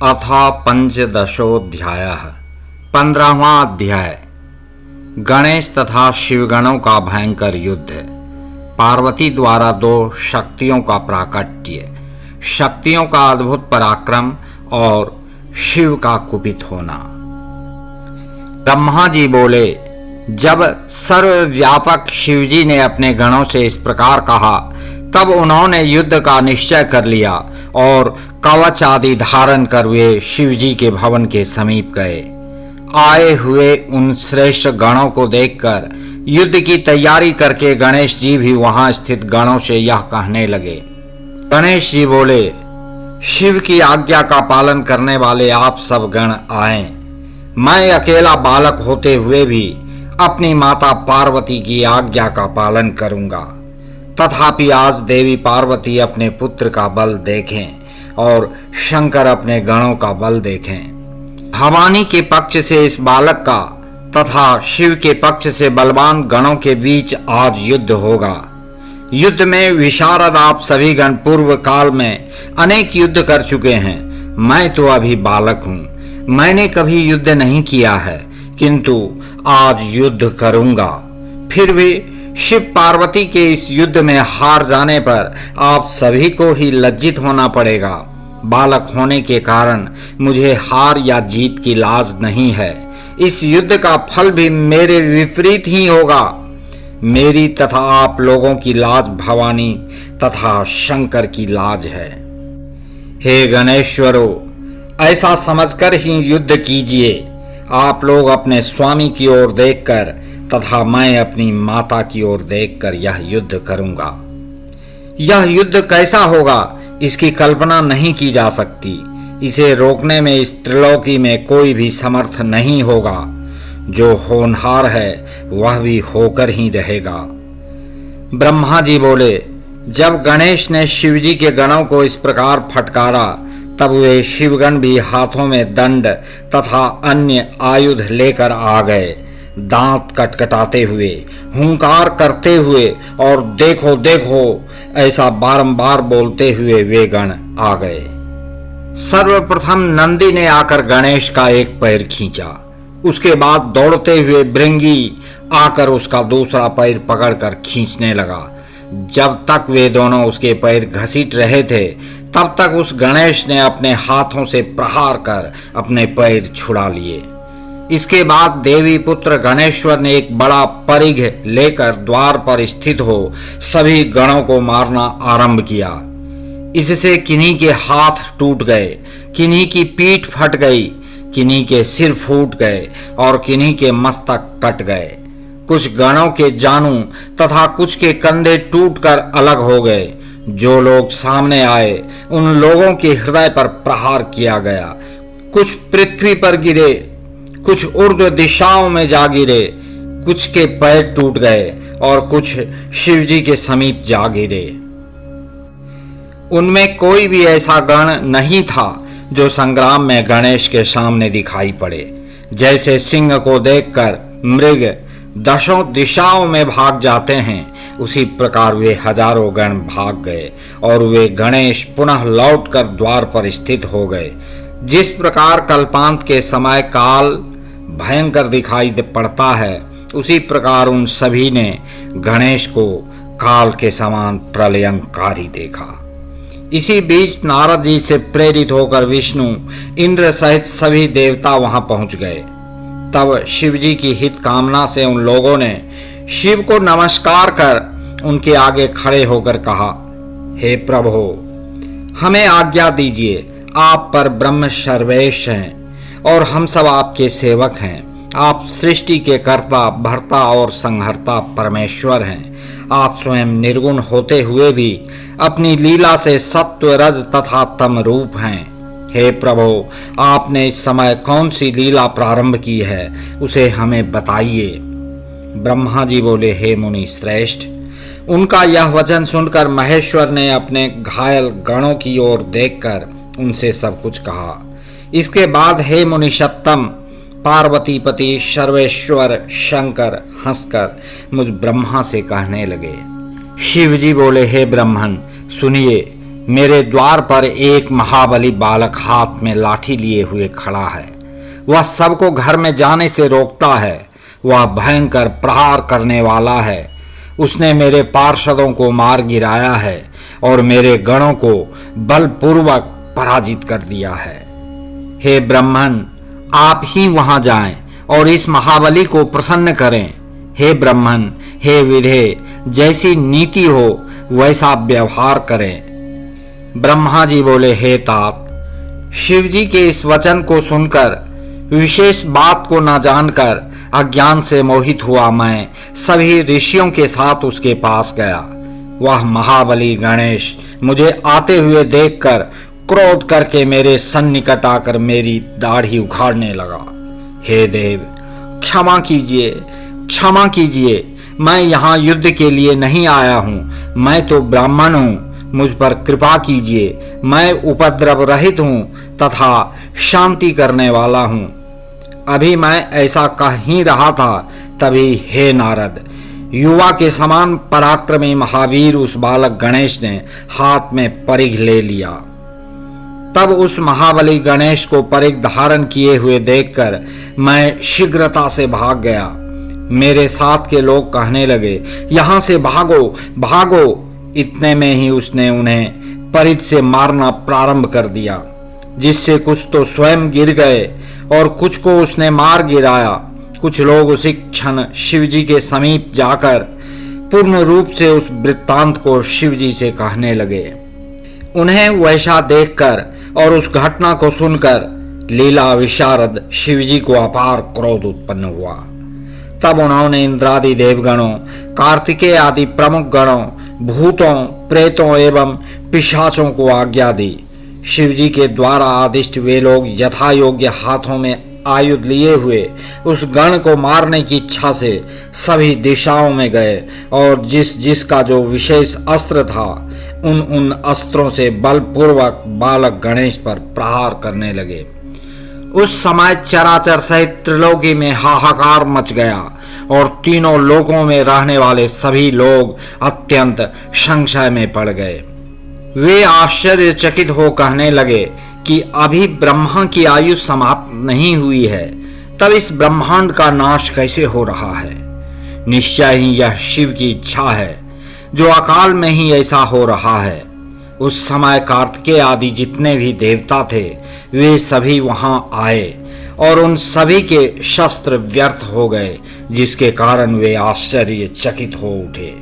अथ पंचदशोऽध्यायः 15वां अध्याय। गणेश तथा शिवगणों का भयंकर युद्ध। पार्वती द्वारा दो शक्तियों का प्राकट्य, शक्तियों का अद्भुत पराक्रम और शिव का कुपित होना। ब्रह्मा जी बोले, जब सर्वव्यापक शिवजी ने अपने गणों से इस प्रकार कहा तब उन्होंने युद्ध का निश्चय कर लिया और कवच आदि धारण कर वे शिवजी के भवन के समीप गए। आए हुए उन श्रेष्ठ गणों को देखकर युद्ध की तैयारी करके गणेश जी भी वहां स्थित गणों से यह कहने लगे। गणेश जी बोले, शिव की आज्ञा का पालन करने वाले आप सब गण आए। मैं अकेला बालक होते हुए भी अपनी माता पार्वती की आज्ञा का पालन करूंगा। तथापि आज देवी पार्वती अपने पुत्र का बल देखें और शंकर अपने गणों का बल देखें। भवानी के पक्ष से इस बालक का तथा शिव के पक्ष से बलवान गणों के बीच आज युद्ध होगा। युद्ध में विशारद आप सभी गण पूर्व काल में अनेक युद्ध कर चुके हैं। मैं तो अभी बालक हूँ, मैंने कभी युद्ध नहीं किया है, किंतु आज युद्ध करूंगा। फिर भी शिव पार्वती के इस युद्ध में हार जाने पर आप सभी को ही लज्जित होना पड़ेगा। बालक होने के कारण मुझे हार या जीत की लाज नहीं है। इस युद्ध का फल भी मेरे विपरीत ही होगा। मेरी तथा आप लोगों की लाज भवानी तथा शंकर की लाज है। हे गणेश्वरो, ऐसा समझकर ही युद्ध कीजिए। आप लोग अपने स्वामी की ओर देखकर तथा मैं अपनी माता की ओर देखकर यह युद्ध करूंगा। यह युद्ध कैसा होगा इसकी कल्पना नहीं की जा सकती। इसे रोकने में इस त्रिलोकी में कोई भी समर्थ नहीं होगा। जो होनहार है वह भी होकर ही रहेगा। ब्रह्मा जी बोले, जब गणेश ने शिवजी के गणों को इस प्रकार फटकारा तब वे शिवगण भी हाथों में दंड तथा अन्य आयुध लेकर आ गए। दांत कटकटाते हुए, हुंकार करते हुए और देखो देखो ऐसा बारंबार बोलते हुए वे गण आ गए। सर्वप्रथम नंदी ने आकर गणेश का एक पैर खींचा। उसके बाद दौड़ते हुए भृंगी आकर उसका दूसरा पैर पकड़कर खींचने लगा। जब तक वे दोनों उसके पैर घसीट रहे थे तब तक उस गणेश ने अपने हाथों से प्रहार कर अपने पैर छुड़ा लिए। इसके बाद देवी पुत्र गणेश्वर ने एक बड़ा परिघ लेकर द्वार पर स्थित हो सभी गणों को मारना आरंभ किया। इससे किन्हीं के हाथ टूट गए, किन्हीं की पीठ फट गई, किन्हीं के सिर फूट गए और किन्हीं के मस्तक कट गए। कुछ गणों के जानू तथा कुछ के कंधे टूटकर अलग हो गए। जो लोग सामने आए उन लोगों के हृदय पर प्रहार किया गया। कुछ पृथ्वी पर गिरे, कुछ ऊर्ध्व दिशाओं में जा गिरे, कुछ के पैर टूट गए और कुछ शिवजी के समीप जा गिरे। उनमें कोई भी ऐसा गण नहीं था जो संग्राम में गणेश के सामने दिखाई पड़े। जैसे सिंह को देखकर मृग दशों दिशाओं में भाग जाते हैं, उसी प्रकार वे हजारों गण भाग गए और वे गणेश पुनः लौटकर द्वार पर स्थित हो गए। जिस प्रकार कल्पांत के समय काल भयंकर दिखाई पड़ता है, उसी प्रकार उन सभी ने गणेश को काल के समान प्रलयंकारी देखा। इसी बीच नारद जी से प्रेरित होकर विष्णु, इंद्र सहित सभी देवता वहां पहुंच गए। तब शिवजी की हित कामना से उन लोगों ने शिव को नमस्कार कर उनके आगे खड़े होकर कहा, हे प्रभु, हमें आज्ञा दीजिए। आप पर ब्रह्म सर्वेश हैं और हम सब आपके सेवक हैं। आप सृष्टि के कर्ता, भर्ता और संहर्ता परमेश्वर हैं। आप स्वयं निर्गुण होते हुए भी अपनी लीला से सत्व, रज तथा तम रूप हैं। हे प्रभु, आपने इस समय कौन सी लीला प्रारंभ की है उसे हमें बताइए। ब्रह्मा जी बोले, हे मुनि श्रेष्ठ। उनका यह वचन सुनकर महेश्वर ने अपने घायल गणों की ओर देखकर उनसे सब कुछ कहा। इसके बाद हे मुनिषत्तम, पार्वतीपति सर्वेश्वर शंकर हंसकर मुझ ब्रह्मा से कहने लगे। शिव जी बोले, हे ब्रह्मन सुनिए, मेरे द्वार पर एक महाबली बालक हाथ में लाठी लिए हुए खड़ा है। वह सबको घर में जाने से रोकता है। वह भयंकर प्रहार करने वाला है। उसने मेरे पार्षदों को मार गिराया है और मेरे गणों को बलपूर्वक पराजित कर दिया है। हे ब्रह्मन, आप ही वहां जाएं और इस महाबली को प्रसन्न करें। हे ब्रह्मन, हे विधे, जैसी नीति हो वैसा व्यवहार करें। ब्रह्मा जी बोले, हे तात, शिव जी के इस वचन को सुनकर, विशेष बात को न जानकर अज्ञान से मोहित हुआ मैं सभी ऋषियों के साथ उसके पास गया। वह महाबली गणेश मुझे आते हुए देखकर क्रोध करके मेरे सन्निकट आकर मेरी दाढ़ी उखाड़ने लगा। हे देव, क्षमा कीजिए, क्षमा कीजिए, मैं यहाँ युद्ध के लिए नहीं आया हूँ। मैं तो ब्राह्मण हूँ, मुझ पर कृपा कीजिए। मैं उपद्रव रहित हूँ तथा शांति करने वाला हूँ। अभी मैं ऐसा कह ही रहा था, तभी हे नारद, युवा के समान पराक्रमी महावीर उस बालक गणेश ने हाथ में परिघ ले लिया। तब उस महाबली गणेश को परिघ धारण किए हुए देखकर मैं शीघ्रता से भाग गया। मेरे साथ के लोग कहने लगे, यहाँ से भागो भागो। इतने में ही उसने उन्हें परिघ से मारना प्रारंभ कर दिया, जिससे कुछ तो स्वयं गिर गए और कुछ को उसने मार गिराया। कुछ लोग उसी क्षण शिवजी के समीप जाकर पूर्ण रूप से उस वृत्तांत को शिवजी से कहने लगे। उन्हें वैसा देखकर और उस घटना को सुनकर लीला विशारद शिवजी को अपार क्रोध उत्पन्न हुआ। तब उन्होंने इंद्रादि देवगणों, कार्तिकेय आदि प्रमुख गणों, भूतों, प्रेतों एवं पिशाचों को आज्ञा दी। शिवजी के द्वारा आदिष्ट वे लोग यथा योग्य हाथों में आयुध लिए हुए उस गण को मारने की इच्छा से सभी दिशाओं में गए और जिसका जो विशेष अस्त्र था उन अस्त्रों से बलपूर्वक बालक गणेश पर प्रहार करने लगे। उस समय चराचर सहित त्रिलोकी में हाहाकार मच गया और तीनों लोकों में रहने वाले सभी लोग अत्यंत संशय में पड़ गए। वे आश्चर्यचकित हो कहने लगे कि अभी ब्रह्मा की आयु समाप्त नहीं हुई है, तब इस ब्रह्मांड का नाश कैसे हो रहा है? निश्चय ही यह शिव की इच्छा है, जो अकाल में ही ऐसा हो रहा है। उस समय कार्तिकेय आदि जितने भी देवता थे वे सभी वहां आए और उन सभी के शस्त्र व्यर्थ हो गए, जिसके कारण वे आश्चर्यचकित हो उठे।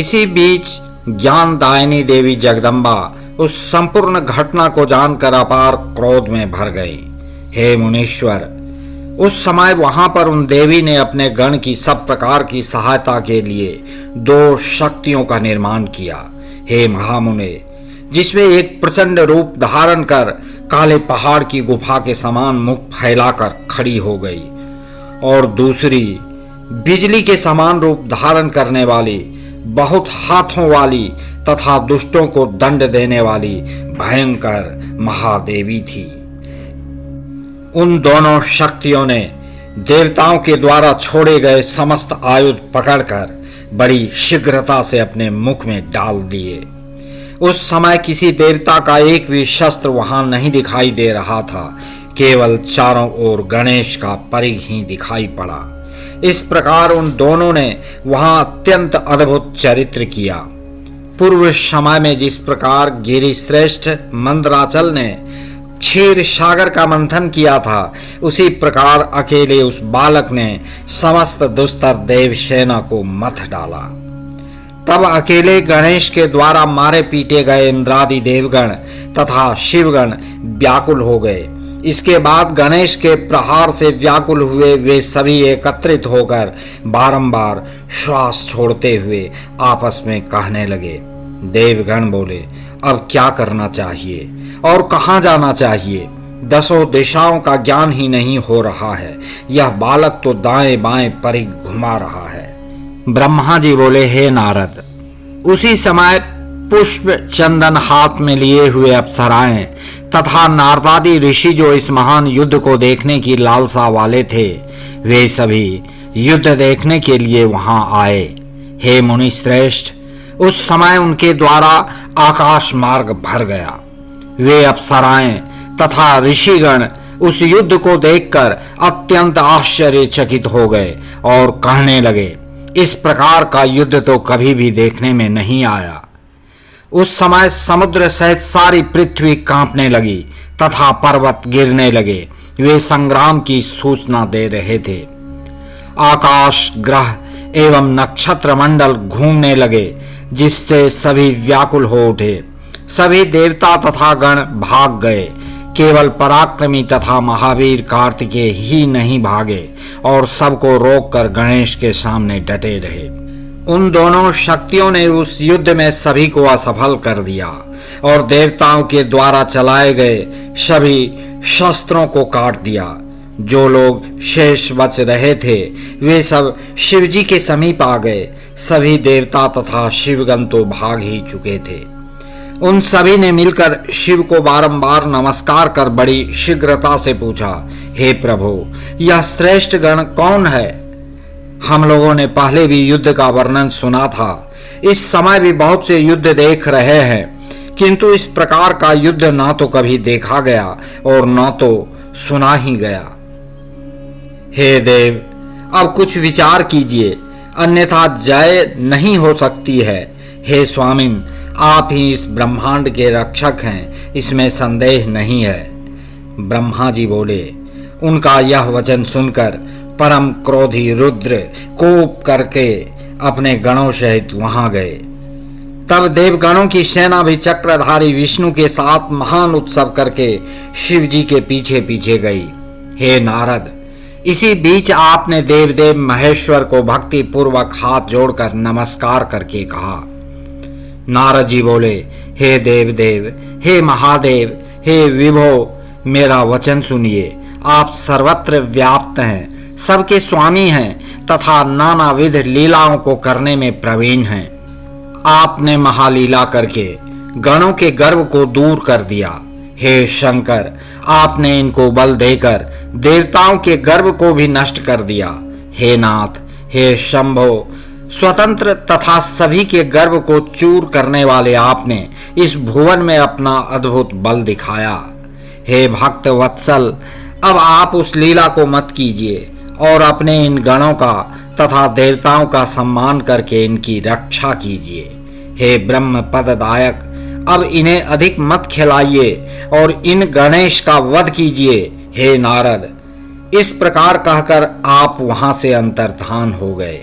इसी बीच ज्ञानदायिनी देवी जगदम्बा उस संपूर्ण घटना को जानकर अपार क्रोध में भर गई। हे मुनीश्वर, उस समय वहां पर उन देवी ने अपने गण की सब प्रकार की सहायता के लिए 2 शक्तियों का निर्माण किया। हे महामुने, जिसमें एक प्रचंड रूप धारण कर काले पहाड़ की गुफा के समान मुख फैलाकर खड़ी हो गई और दूसरी बिजली के समान रूप धारण करने वाली, बहुत हाथों वाली तथा दुष्टों को दंड देने वाली भयंकर महादेवी थी। उन दोनों शक्तियों ने देवताओं के द्वारा छोड़े गए समस्त आयुध पकड़कर बड़ी शीघ्रता से अपने मुख में डाल दिए। उस समय किसी देवता का एक भी शस्त्र वहां नहीं दिखाई दे रहा था, केवल चारों ओर गणेश का परिघ ही दिखाई पड़ा। इस प्रकार उन दोनों ने वहां अत्यंत अद्भुत चरित्र किया। पूर्व समय में जिस प्रकार गिरिश्रेष्ठ मंदराचल ने क्षीर सागर का मंथन किया था, उसी प्रकार अकेले उस बालक ने समस्त दुस्तर देव सेना को मथ डाला। तब अकेले गणेश के द्वारा मारे पीटे गए इंद्रादि देवगण तथा शिवगण व्याकुल हो गए। इसके बाद गणेश के प्रहार से व्याकुल हुए वे सभी एकत्रित होकर बारंबार श्वास छोड़ते हुए आपस में कहने लगे। देवगण बोले, अब क्या करना चाहिए और कहाँ जाना चाहिए? 10 दिशाओं का ज्ञान ही नहीं हो रहा है। यह बालक तो दाएं बाएं परिघ घुमा रहा है। ब्रह्मा जी बोले, हे नारद, उसी समय पुष्प चंदन हाथ में लिए हुए अप्सराएं तथा नारदादि ऋषि जो इस महान युद्ध को देखने की लालसा वाले थे, वे सभी युद्ध देखने के लिए वहां आए। हे मुनि श्रेष्ठ, उस समय उनके द्वारा आकाश मार्ग भर गया। वे अप्सराएं तथा ऋषिगण उस युद्ध को देखकर अत्यंत आश्चर्यचकित हो गए और कहने लगे, इस प्रकार का युद्ध तो कभी भी देखने में नहीं आया। उस समय समुद्र सहित सारी पृथ्वी कांपने लगी तथा पर्वत गिरने लगे। वे संग्राम की सूचना दे रहे थे। आकाश, ग्रह एवं नक्षत्र मंडल घूमने लगे, जिससे सभी व्याकुल हो उठे। सभी देवता तथा गण भाग गए। केवल पराक्रमी तथा महावीर कार्तिकेय ही नहीं भागे और सबको रोककर गणेश के सामने डटे रहे। उन दोनों शक्तियों ने उस युद्ध में सभी को असफल कर दिया और देवताओं के द्वारा चलाए गए सभी शस्त्रों को काट दिया। जो लोग शेष बच रहे थे वे सब शिवजी के समीप आ गए। सभी देवता तथा शिवगण तो भाग ही चुके थे। उन सभी ने मिलकर शिव को बारंबार नमस्कार कर बड़ी शीघ्रता से पूछा, हे प्रभु, यह श्रेष्ठ गण कौन है? हम लोगों ने पहले भी युद्ध का वर्णन सुना था। इस समय भी बहुत से युद्ध देख रहे हैं, किंतु इस प्रकार का युद्ध ना तो कभी देखा गया और न तो सुना ही गया। हे देव, अब कुछ विचार कीजिए, अन्यथा जय नहीं हो सकती है। हे स्वामिन, आप ही इस ब्रह्मांड के रक्षक हैं, इसमें संदेह नहीं है। ब्रह्मा जी बोले। उनका यह वचन सुनकर परम क्रोधी रुद्र कोप करके अपने गणों सहित वहां गए। तब देवगणों की सेना भी चक्रधारी विष्णु के साथ महान उत्सव करके शिव जी के पीछे पीछे गई। हे नारद, इसी बीच आपने देवदेव महेश्वर को भक्ति पूर्वक हाथ जोड़कर नमस्कार करके कहा। नारद जी बोले, हे देवदेव, हे महादेव, हे विभो, मेरा वचन सुनिए। आप सर्वत्र व्याप्त हैं, सबके स्वामी हैं तथा नानाविध लीलाओं को करने में प्रवीण हैं। आपने महालीला करके गणों के गर्व को दूर कर दिया। हे शंकर, आपने इनको बल देकर देवताओं के गर्व को भी नष्ट कर दिया। हे नाथ, हे शंभो, स्वतंत्र तथा सभी के गर्व को चूर करने वाले आपने इस भुवन में अपना अद्भुत बल दिखाया। हे भक्त वत्सल, अब आप उस लीला को मत कीजिए और अपने इन गणों का तथा देवताओं का सम्मान करके इनकी रक्षा कीजिए। हे ब्रह्म पददायक, अब इन्हें अधिक मत खिलाइए और इन गणेश का वध कीजिए। हे नारद, इस प्रकार कहकर आप वहां से अंतर्धान हो गए।